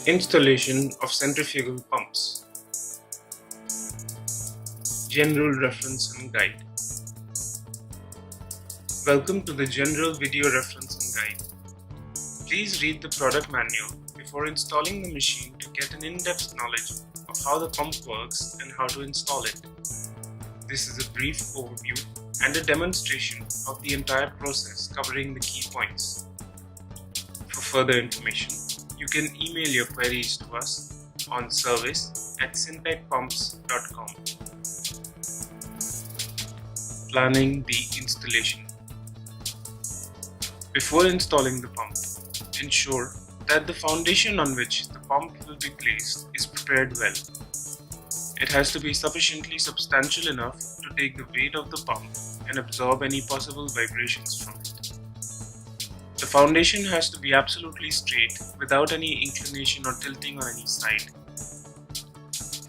Installation of centrifugal pumps. General reference and guide. Welcome to the general video reference and guide. Please read the product manual before installing the machine to get an in-depth knowledge of how the pump works and how to install it. This is a brief overview and a demonstration of the entire process covering the key points. For further information, you can email your queries to us on service@syntechpumps.com. Planning the installation. Before installing the pump, ensure that the foundation on which the pump will be placed is prepared well. It has to be sufficiently substantial enough to take the weight of the pump and absorb any possible vibrations from it. The foundation has to be absolutely straight without any inclination or tilting on any side.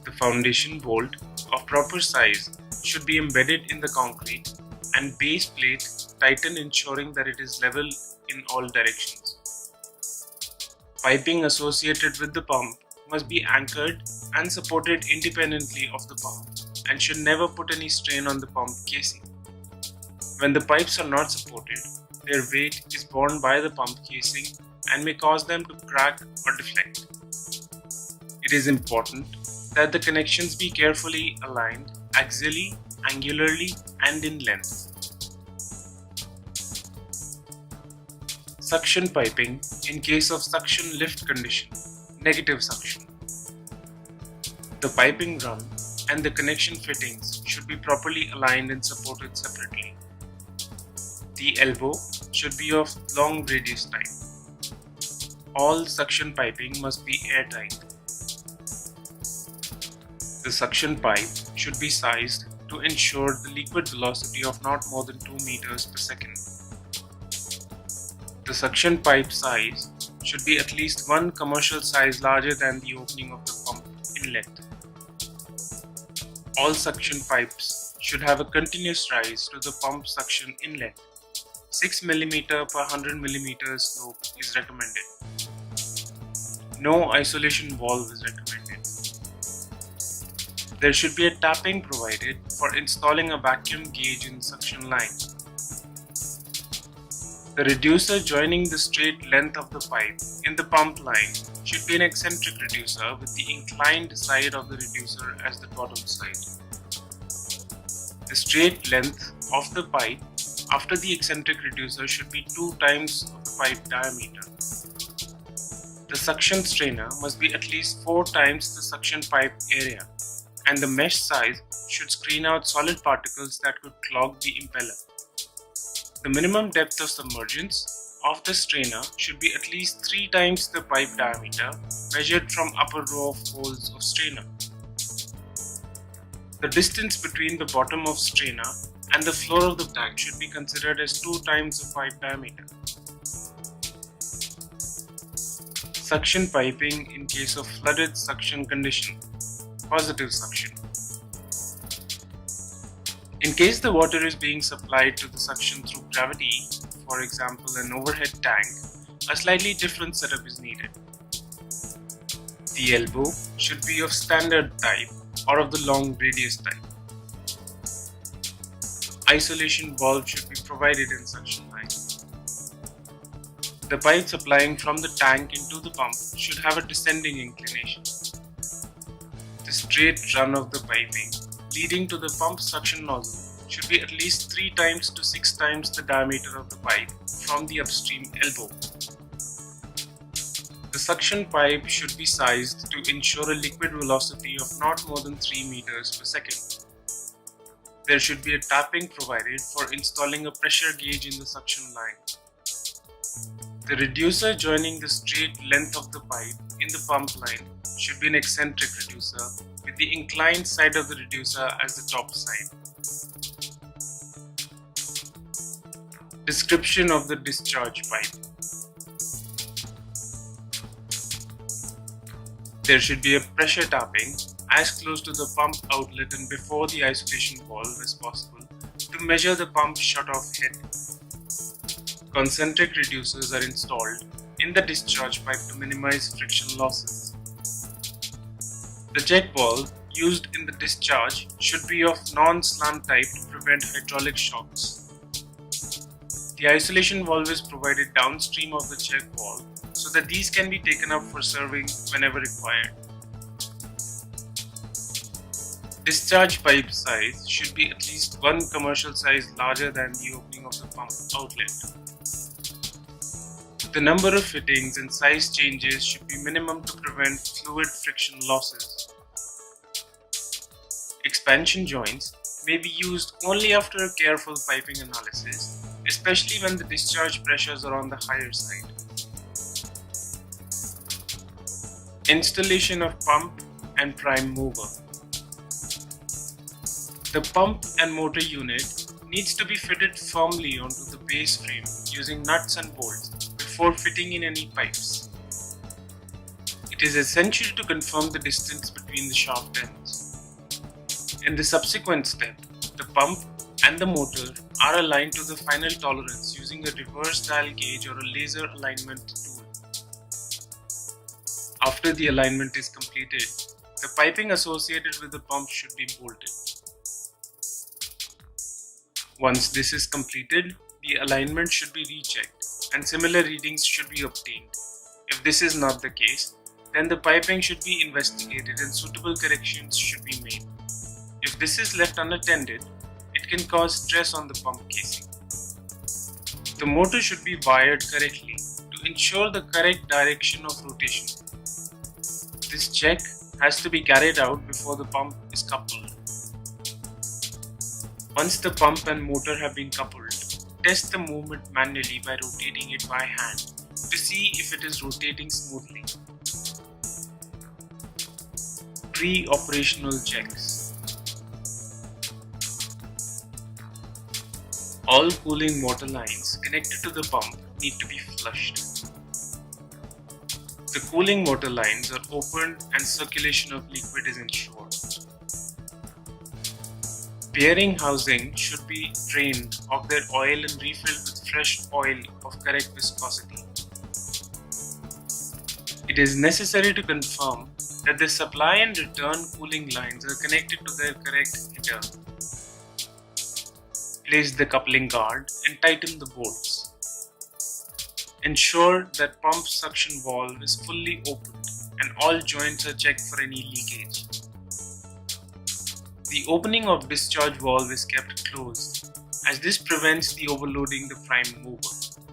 The foundation bolt of proper size should be embedded in the concrete and base plate tightened, ensuring that it is level in all directions. Piping associated with the pump must be anchored and supported independently of the pump and should never put any strain on the pump casing. When the pipes are not supported, their weight is borne by the pump casing and may cause them to crack or deflect. It is important that the connections be carefully aligned axially, angularly, and in length. Suction piping in case of suction lift condition, negative suction. The piping run and the connection fittings should be properly aligned and supported separately. The elbow should be of long radius type. All suction piping must be airtight. The suction pipe should be sized to ensure the liquid velocity of not more than 2 meters per second. The suction pipe size should be at least one commercial size larger than the opening of the pump inlet. All suction pipes should have a continuous rise to the pump suction inlet. 6 mm per 100 mm slope is recommended. No isolation valve is recommended. There should be a tapping provided for installing a vacuum gauge in suction line. The reducer joining the straight length of the pipe in the pump line should be an eccentric reducer with the inclined side of the reducer as the bottom side. The straight length of the pipe after the eccentric reducer should be 2 times of the pipe diameter. The suction strainer must be at least 4 times the suction pipe area, and the mesh size should screen out solid particles that could clog the impeller. The minimum depth of submergence of the strainer should be at least 3 times the pipe diameter measured from upper row of holes of strainer. The distance between the bottom of strainer and the floor of the tank should be considered as 2 times the pipe diameter. Suction piping in case of flooded suction condition, positive suction. In case the water is being supplied to the suction through gravity, for example an overhead tank, a slightly different setup is needed. The elbow should be of standard type or of the long radius type. Isolation valve should be provided in suction line. The pipe supplying from the tank into the pump should have a descending inclination. The straight run of the piping leading to the pump suction nozzle should be at least 3 times to 6 times the diameter of the pipe from the upstream elbow. The suction pipe should be sized to ensure a liquid velocity of not more than 3 meters per second. There should be a tapping provided for installing a pressure gauge in the suction line. The reducer joining the straight length of the pipe in the pump line should be an eccentric reducer with the inclined side of the reducer as the top side. Description of the discharge pipe. There should be a pressure tapping as close to the pump outlet and before the isolation valve as possible to measure the pump shut-off head. Concentric reducers are installed in the discharge pipe to minimize friction losses. The check valve used in the discharge should be of non-slant type to prevent hydraulic shocks. The isolation valve is provided downstream of the check valve so that these can be taken up for serving whenever required. Discharge pipe size should be at least one commercial size larger than the opening of the pump outlet. The number of fittings and size changes should be minimum to prevent fluid friction losses. Expansion joints may be used only after a careful piping analysis, especially when the discharge pressures are on the higher side. Installation of pump and prime mover. The pump and motor unit needs to be fitted firmly onto the base frame using nuts and bolts before fitting in any pipes. It is essential to confirm the distance between the shaft ends. In the subsequent step, the pump and the motor are aligned to the final tolerance using a reverse dial gauge or a laser alignment tool. After the alignment is completed, the piping associated with the pump should be bolted. Once this is completed, the alignment should be rechecked and similar readings should be obtained. If this is not the case, then the piping should be investigated and suitable corrections should be made. If this is left unattended, it can cause stress on the pump casing. The motor should be wired correctly to ensure the correct direction of rotation. This check has to be carried out before the pump is coupled. Once the pump and motor have been coupled, test the movement manually by rotating it by hand to see if it is rotating smoothly. Pre-operational checks. All cooling motor lines connected to the pump need to be flushed. The cooling motor lines are opened and circulation of liquid is ensured. Bearing housing should be drained of their oil and refilled with fresh oil of correct viscosity. It is necessary to confirm that the supply and return cooling lines are connected to their correct header. Place the coupling guard and tighten the bolts. Ensure that pump suction valve is fully opened and all joints are checked for any leakage. The opening of discharge valve is kept closed as this prevents the overloading the prime mover.